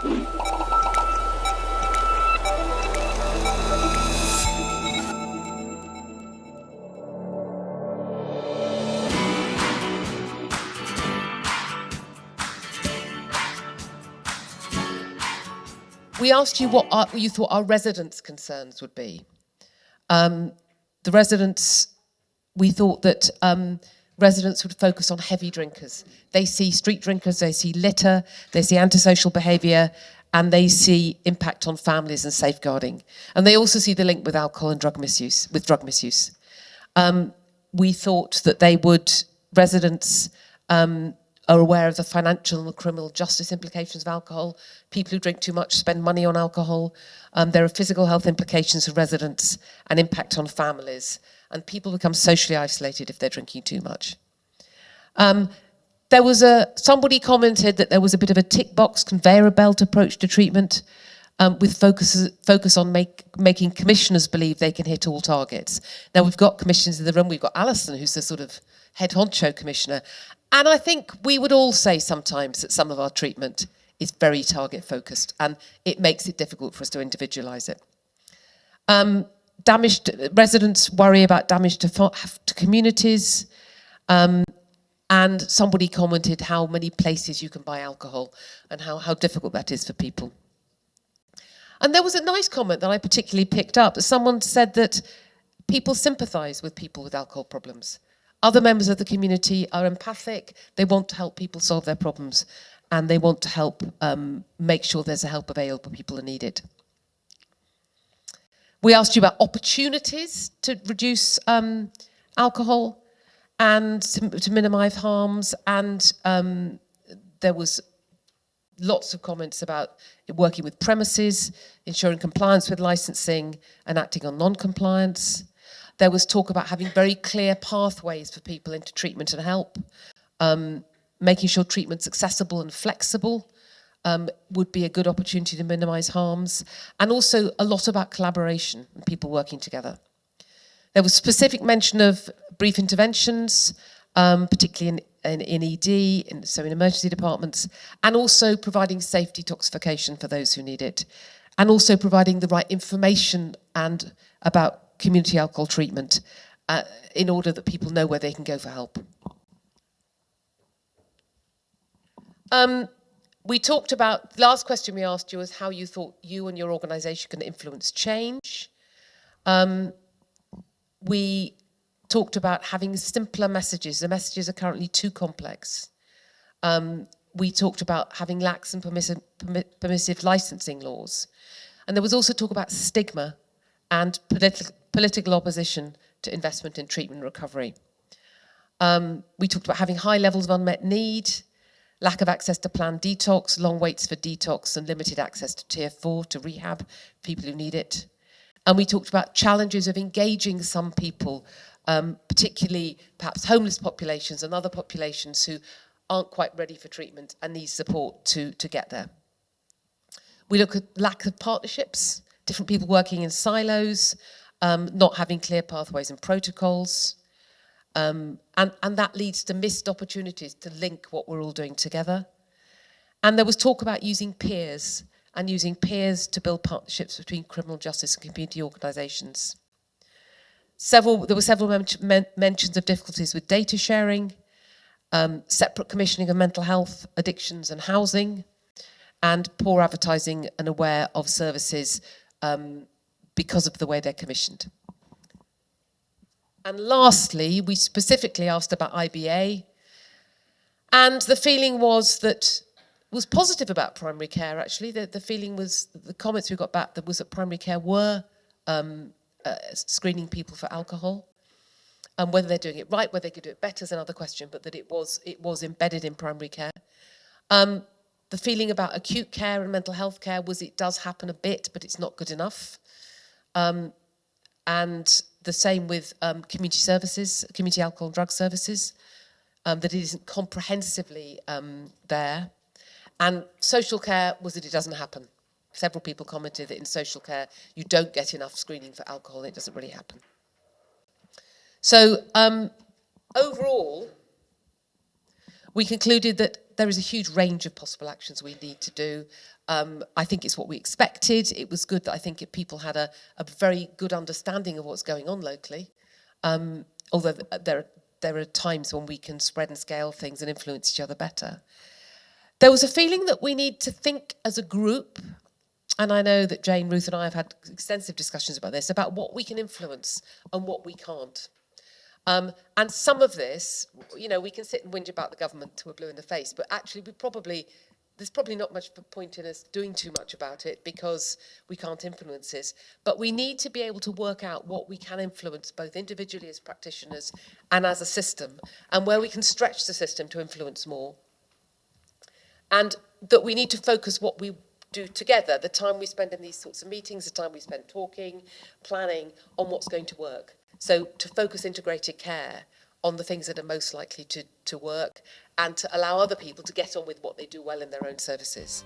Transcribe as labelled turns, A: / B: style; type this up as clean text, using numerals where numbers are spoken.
A: We asked you what you thought our residents' concerns would be. The residents, we thought that residents would focus on heavy drinkers. They see street drinkers, they see litter, they see antisocial behaviour, and they see impact on families and safeguarding. And they also see the link with alcohol and drug misuse. We thought that residents are aware of the financial and criminal justice implications of alcohol. People who drink too much spend money on alcohol. There are physical health implications for residents and impact on families. And people become socially isolated if they're drinking too much. Somebody commented that there was a bit of a tick box conveyor belt approach to treatment with focus on making commissioners believe they can hit all targets. Now we've got commissioners in the room. We've got Alison, who's the sort of head honcho commissioner. And I think we would all say sometimes that some of our treatment is very target focused and it makes it difficult for us to individualise it. Residents worry about damage to communities, and somebody commented how many places you can buy alcohol and how difficult that is for people. And there was a nice comment that I particularly picked up. Someone said that people sympathise with people with alcohol problems. Other members of the community are empathic, they want to help people solve their problems, and they want to help make sure there's a help available for people who need it. We asked you about opportunities to reduce alcohol and to minimise harms, and there was lots of comments about working with premises, ensuring compliance with licensing, and acting on non-compliance. There was talk about having very clear pathways for people into treatment and help, making sure treatment's accessible and flexible would be a good opportunity to minimise harms, and also a lot about collaboration and people working together. There was specific mention of brief interventions, particularly in ED, so in emergency departments, and also providing safe detoxification for those who need it, and also providing the right information and about community alcohol treatment in order that people know where they can go for help. We talked about, the last question we asked you was how you thought you and your organisation can influence change. We talked about having simpler messages. The messages are currently too complex. We talked about having lax and permissive licensing laws. And there was also talk about stigma and political opposition to investment in treatment and recovery. We talked about having high levels of unmet need, lack of access to planned detox, long waits for detox, and limited access to Tier 4 to rehab, people who need it. And we talked about challenges of engaging some people, particularly perhaps homeless populations and other populations who aren't quite ready for treatment and need support to get there. We look at lack of partnerships, different people working in silos, not having clear pathways and protocols. And that leads to missed opportunities to link what we're all doing together. And there was talk about using peers to build partnerships between criminal justice and community organisations. There were several mentions of difficulties with data sharing, separate commissioning of mental health, addictions and housing, and poor advertising and aware of services because of the way they're commissioned. And lastly, we specifically asked about IBA, and the feeling was positive about primary care, actually. The feeling was, the comments we got back, was that primary care were screening people for alcohol. And whether they're doing it right, whether they could do it better is another question, but that it was embedded in primary care. The feeling about acute care and mental health care was it does happen a bit, but it's not good enough. And the same with community services, community alcohol and drug services, that it isn't comprehensively there. And social care was that it doesn't happen. Several people commented that in social care, you don't get enough screening for alcohol, it doesn't really happen. So overall, We concluded that there is a huge range of possible actions we need to do. I think it's what we expected. It was good that I think people had a very good understanding of what's going on locally. Although there are times when we can spread and scale things and influence each other better. There was a feeling that we need to think as a group, and I know that Jane, Ruth and I have had extensive discussions about this, about what we can influence and what we can't. And some of this, you know, we can sit and whinge about the government till we're blue in the face, but actually there's probably not much point in us doing too much about it because we can't influence this. But we need to be able to work out what we can influence both individually as practitioners and as a system, and where we can stretch the system to influence more. And that we need to focus what we do together, the time we spend in these sorts of meetings, the time we spend talking, planning, on what's going to work. So to focus integrated care on the things that are most likely to work, and to allow other people to get on with what they do well in their own services.